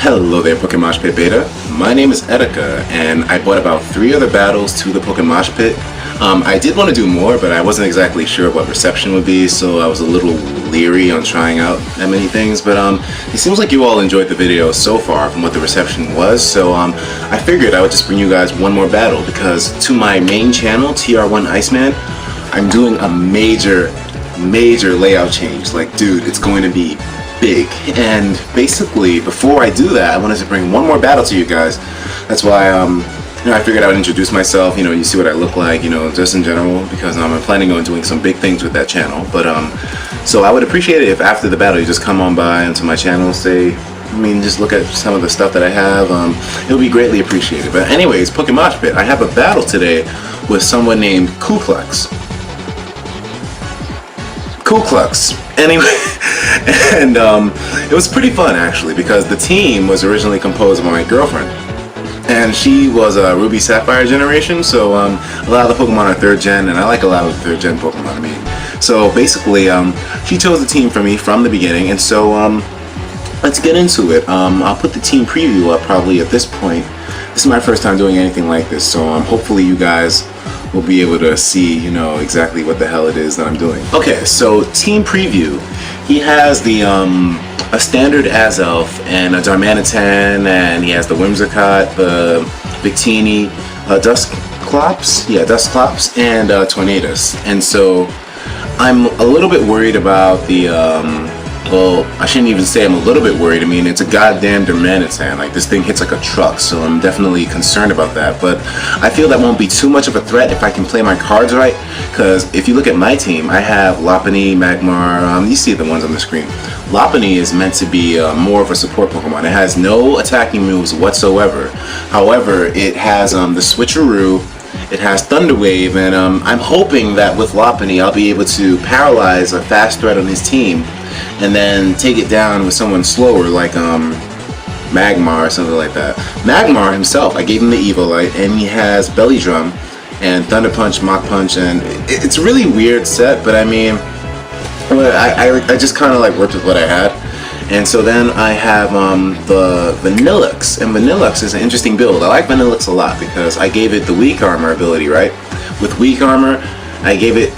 Hello there, Pokemon Pit Beta. My name is Etika, and I bought about 3 other battles to the Pokemon Pit. I did want to do more, but I wasn't exactly sure what reception would be, so I was a little leery on trying out that many things. But it seems like you all enjoyed the video so far from what the reception was, so I figured I would just bring you guys one more battle, because to my main channel, TR1 Iceman, I'm doing a major layout change. Like, dude, it's going to be big. And basically, before I do that, I wanted to bring one more battle to you guys. That's why I figured I would introduce myself. You see what I look like, just in general, because I'm planning on doing some big things with that channel. But so I would appreciate it if after the battle you just come on by onto my channel, just look at some of the stuff that I have. It would be greatly appreciated. But anyways, Pokemon Pit, I have a battle today with someone named Kuklux. Anyway, and it was pretty fun actually, because the team was originally composed of my girlfriend, and she was a Ruby Sapphire generation, so a lot of the Pokemon are 3rd gen, and I like a lot of the 3rd gen Pokemon. So basically, she chose the team for me from the beginning, and so let's get into it. I'll put the team preview up probably at this point. This is my first time doing anything like this, so hopefully you guys will be able to see, exactly what the hell it is that I'm doing. Okay, so team preview. He has the a standard Azelf and a Darmanitan, and he has the Whimsicott, the Victini, Dusclops, and Tornadus. And so I'm a little bit worried about the well, I shouldn't even say I'm a little bit worried. It's a goddamn Darmanitan. Like, this thing hits like a truck, so I'm definitely concerned about that. But I feel that won't be too much of a threat if I can play my cards right. Because if you look at my team, I have Lopunny, Magmar. You see the ones on the screen. Lopunny is meant to be more of a support Pokemon. It has no attacking moves whatsoever. However, it has the Switcheroo. It has Thunder Wave, and I'm hoping that with Lopunny, I'll be able to paralyze a fast threat on his team, and then take it down with someone slower like Magmar or something like that. Magmar himself, I gave him the Evolite, and he has Belly Drum and Thunder Punch, Mach Punch, and it's a really weird set, but I just kind of like worked with what I had. And so then I have the Vanillux, and Vanillux is an interesting build. I like Vanillux a lot because I gave it the Weak Armor ability, right? With Weak Armor, I gave it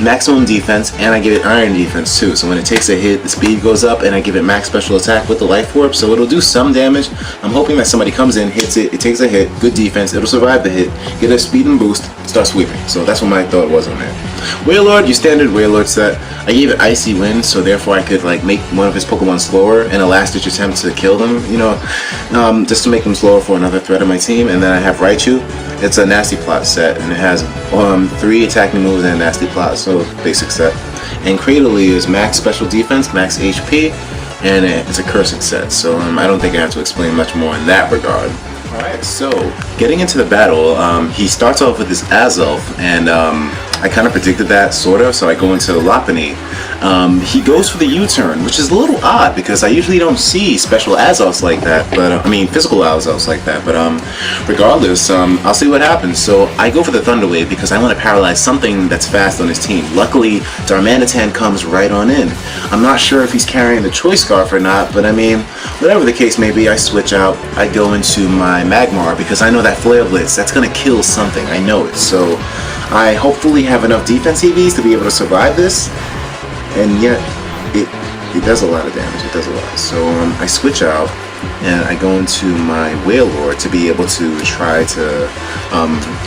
maximum defense, and I give it iron defense too. So when it takes a hit, the speed goes up, and I give it max special attack with the Life Orb, so it'll do some damage. I'm hoping that somebody comes in, hits it, it takes a hit, good defense, it'll survive the hit, get a speed and boost, start sweeping. So that's what my thought was on that. Wailord, your standard Wailord set. I gave it Icy Wind, so therefore I could make one of his Pokemon slower in a last-ditch attempt to kill them, just to make them slower for another threat on my team. And then I have Raichu. It's a Nasty Plot set, and it has 3 attacking moves and a Nasty Plot, so basic set. And Cradily is max special defense, max HP, and it's a cursing set, so I don't think I have to explain much more in that regard. Alright, so getting into the battle, he starts off with this Azelf, and I kind of predicted that, sort of, so I go into Lopunny. He goes for the U-turn, which is a little odd because I usually don't see special Azelfs like that, but physical Azelfs like that, but regardless, I'll see what happens. So I go for the Thunder Wave because I want to paralyze something that's fast on his team. Luckily, Darmanitan comes right on in. I'm not sure if he's carrying the Choice Scarf or not, but whatever the case may be, I switch out. I go into my Magmar because I know that Flare Blitz, that's going to kill something. I know it. So I hopefully have enough defense EVs to be able to survive this, and yet it does a lot of damage. It does a lot. So I switch out, and I go into my Wailord to be able to try to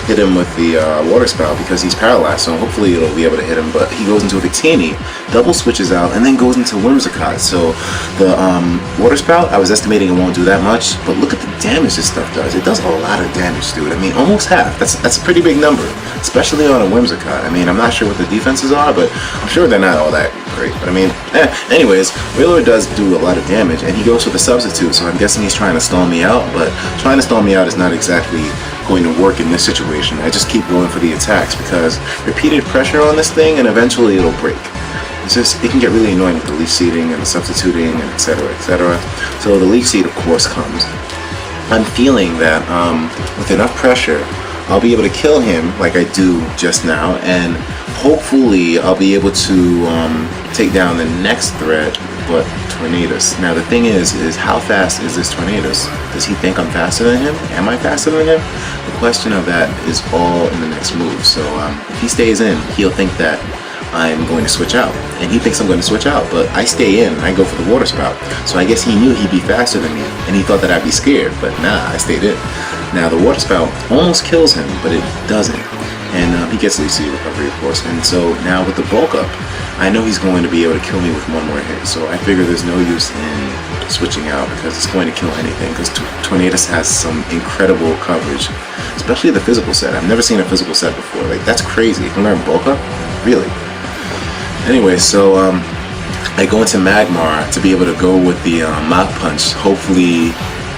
hit him with the Water Spout because he's paralyzed, so hopefully it'll be able to hit him. But he goes into a Victini, double switches out, and then goes into Whimsicott. So the Water Spout, I was estimating it won't do that much, but look at the damage this stuff does. It does a lot of damage, dude. Almost half. That's a pretty big number, especially on a Whimsicott. I'm not sure what the defenses are, but I'm sure they're not all that great. But anyways, Wailord does do a lot of damage, and he goes for the Substitute, so I'm guessing he's trying to stall me out, but trying to stall me out is not exactly going to work in this situation. I just keep going for the attacks because repeated pressure on this thing, and eventually it'll break. It can get really annoying with the Leaf Seeding and the Substituting, and etc., etc. So the Leaf Seed, of course, comes. I'm feeling that with enough pressure, I'll be able to kill him like I do just now, and hopefully I'll be able to take down the next threat, but Tornadus. Now the thing is how fast is this Tornadus? Does he think I'm faster than him? Am I faster than him? The question of that is all in the next move. So if he stays in, he'll think that I'm going to switch out, and he thinks I'm going to switch out, but I stay in and I go for the water spout. So I guess he knew he'd be faster than me, and he thought that I'd be scared, but nah, I stayed in. Now the water spout almost kills him, but it doesn't, and he gets Leech Seed recovery, of course. And so now with the bulk up, I know he's going to be able to kill me with one more hit, so I figure there's no use in switching out because it's going to kill anything, because Tornadus has some incredible coverage, especially the physical set. I've never seen a physical set before. Like, that's crazy. You can learn bulk up? Really? Anyway, so I go into Magmar to be able to go with the Mach Punch, hopefully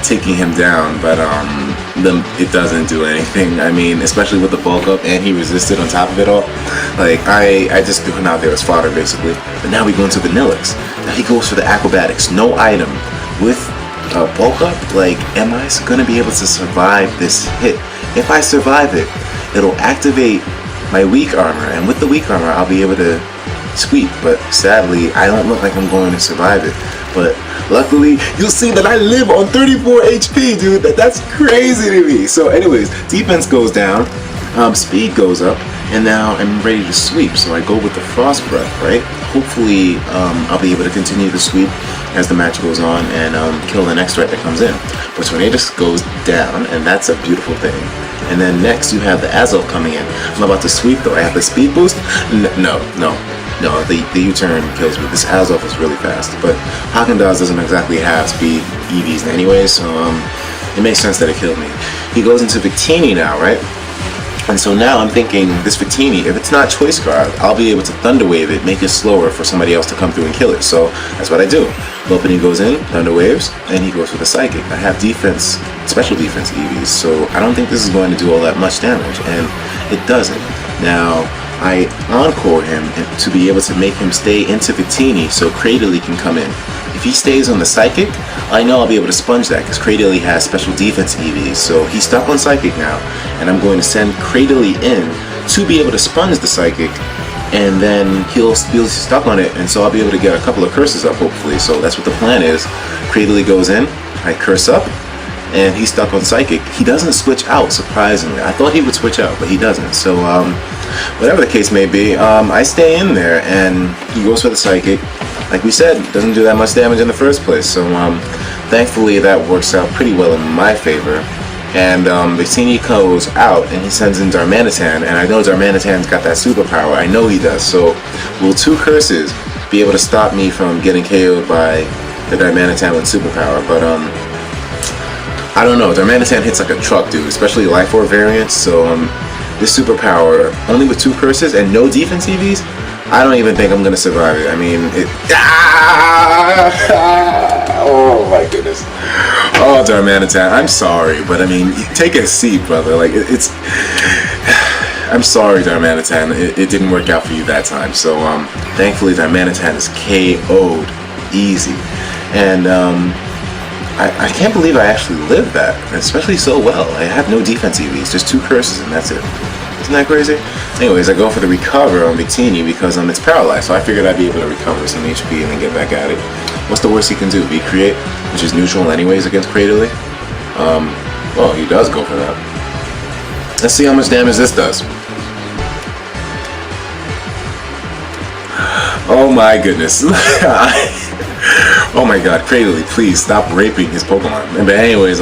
taking him down, but it doesn't do anything. I mean, especially with the bulk up, and he resisted on top of it all. Like, I just threw him out there as fodder, basically. But now we go into Vanillix. Now he goes for the acrobatics, no item. With bulk up, like, am I gonna be able to survive this hit? If I survive it, it'll activate my weak armor, and with the weak armor, I'll be able to sweep. But sadly, I don't look like I'm going to survive it. But luckily, you'll see that I live on 34 HP, dude. That's crazy to me. So anyways, defense goes down, speed goes up, and now I'm ready to sweep. So I go with the Frost Breath, right? Hopefully, I'll be able to continue to sweep as the match goes on and kill the next threat that comes in. But Tornadus goes down, and that's a beautiful thing. And then next, you have the Azelf coming in. I'm about to sweep, though. I have the speed boost. No, the U-turn kills me. This Azelf is really fast, but Haagen-Dazs doesn't exactly have speed EVs anyway, so it makes sense that it killed me. He goes into Victini now, right? And so now I'm thinking, this Victini, if it's not Choice Guard, I'll be able to Thunder Wave it, make it slower for somebody else to come through and kill it. So that's what I do. Lopunny goes in, Thunder Waves, and he goes for the Psychic. I have defense, special defense EVs, so I don't think this is going to do all that much damage, and it doesn't. Now, I Encore him to be able to make him stay into Victini so Cradily can come in. If he stays on the Psychic, I know I'll be able to sponge that because Cradily has special defense EVs. So he's stuck on Psychic now, and I'm going to send Cradily in to be able to sponge the Psychic, and then he'll be stuck on it, and so I'll be able to get a couple of curses up, hopefully. So that's what the plan is. Cradily goes in, I curse up, and he's stuck on Psychic. He doesn't switch out, surprisingly. I thought he would switch out, but he doesn't. So whatever the case may be, I stay in there, and he goes for the Psychic. Like we said, it doesn't do that much damage in the first place. So thankfully that works out pretty well in my favor. And Victini goes out, and he sends in Darmanitan, and I know Darmanitan's got that superpower. I know he does. So will 2 curses be able to stop me from getting KO'd by the Darmanitan with superpower? But I don't know. Darmanitan hits like a truck, dude, especially Life Orb variants. So this superpower, only with 2 curses and no defense EVs, I don't even think I'm gonna survive it. I mean, oh my goodness. Oh, Darmanitan, I'm sorry, but I mean, take a seat, brother. Like, it's. I'm sorry, Darmanitan. It didn't work out for you that time. So, thankfully, Darmanitan is KO'd easy, and I can't believe I actually lived that, especially so well. I have no defense EVs, just 2 curses, and that's it. Isn't that crazy? Anyways, I go for the recover on Victini because it's paralyzed, so I figured I'd be able to recover some HP and then get back at it. What's the worst he can do? V-Create, which is neutral anyways against Cradily. Well, he does go for that. Let's see how much damage this does. Oh my goodness. Oh my god, Cradily, please stop raping his Pokemon. But anyways,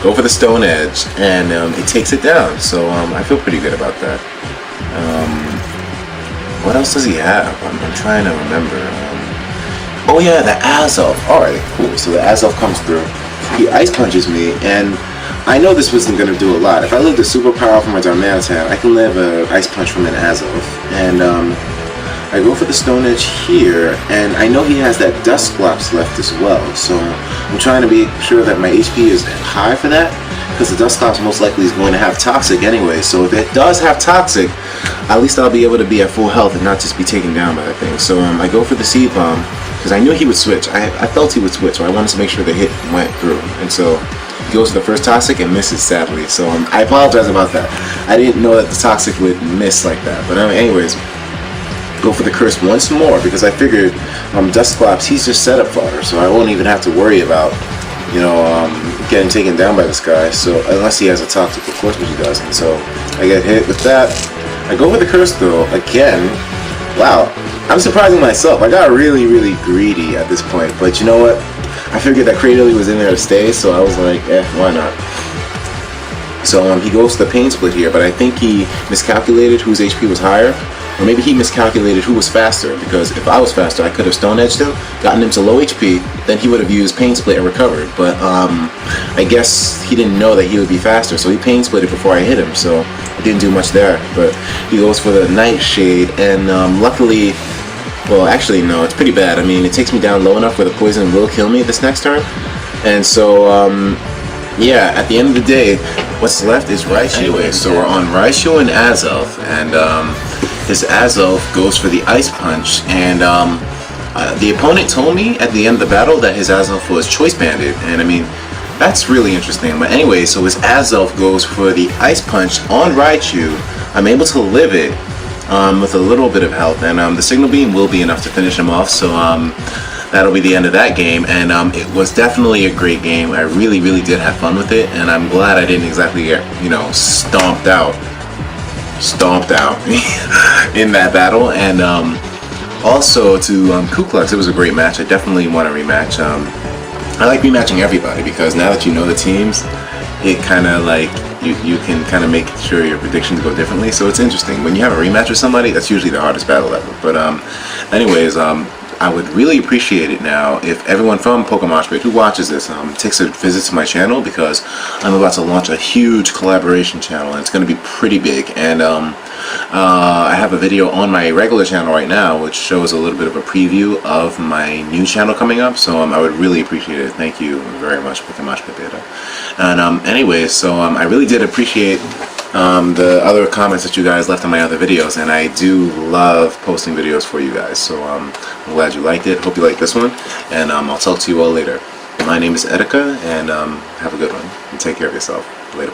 go for the Stone Edge, and it takes it down. So I feel pretty good about that. What else does he have? I'm trying to remember. Oh yeah, the Azelf. Alright, cool. So the Azelf comes through. He Ice Punches me, and I know this wasn't going to do a lot. If I lived a superpower from a Darmanitan, I can live an Ice Punch from an Azelf. And I go for the Stone Edge here, and I know he has that Dusclops left as well, so I'm trying to be sure that my HP is high for that, because the Dusclops most likely is going to have Toxic anyway, so if it does have Toxic, at least I'll be able to be at full health and not just be taken down by that thing. So I go for the Seed Bomb, because I knew he would switch. I felt he would switch, so I wanted to make sure the hit went through, and so he goes for the first Toxic and misses, sadly, so I apologize about that. I didn't know that the Toxic would miss like that, but anyways, go for the curse once more, because I figured Dusclops, he's just setup fodder, so I won't even have to worry about, you know, getting taken down by this guy. So unless he has a toxic, of course, which he doesn't. So I get hit with that. I go for the curse though again. Wow, I'm surprising myself. I got really, really greedy at this point, but you know what? I figured that Cradily was in there to stay, so I was like, why not? So he goes to the pain split here, but I think he miscalculated whose HP was higher, or maybe he miscalculated who was faster, because if I was faster, I could have Stone Edged him, gotten him to low HP, then he would have used pain split and recovered. But I guess he didn't know that he would be faster, so he pain splitted before I hit him, so it didn't do much there. But he goes for the Nightshade, and luckily, well, actually no, it's pretty bad. I mean, it takes me down low enough where the poison will kill me this next turn, and so yeah, at the end of the day, what's left is Raichu. Anyway, so we're on Raichu and Azelf, and this Azelf goes for the Ice Punch, and the opponent told me at the end of the battle that his Azelf was Choice Banded, and I mean, that's really interesting. But anyway, so his Azelf goes for the Ice Punch on Raichu. I'm able to live it with a little bit of health, and the Signal Beam will be enough to finish him off, so that'll be the end of that game. And it was definitely a great game. I really, really did have fun with it, and I'm glad I didn't exactly get, you know, stomped out in that battle. And also to Kuklux, it was a great match. I definitely want to rematch. I like rematching everybody, because now that you know the teams, it kind of like you can kind of make sure your predictions go differently. So it's interesting when you have a rematch with somebody. That's usually the hardest battle ever. But anyways, I would really appreciate it now if everyone from Pokemon Channel who watches this takes a visit to my channel, because I'm about to launch a huge collaboration channel, and it's going to be pretty big. And I have a video on my regular channel right now which shows a little bit of a preview of my new channel coming up, so I would really appreciate it. Thank you very much, PMPBeta. And anyways, so I really did appreciate the other comments that you guys left on my other videos, and I do love posting videos for you guys, so I'm glad you liked it. Hope you liked this one, and I'll talk to you all later. My name is Etika, and have a good one, and take care of yourself. Later.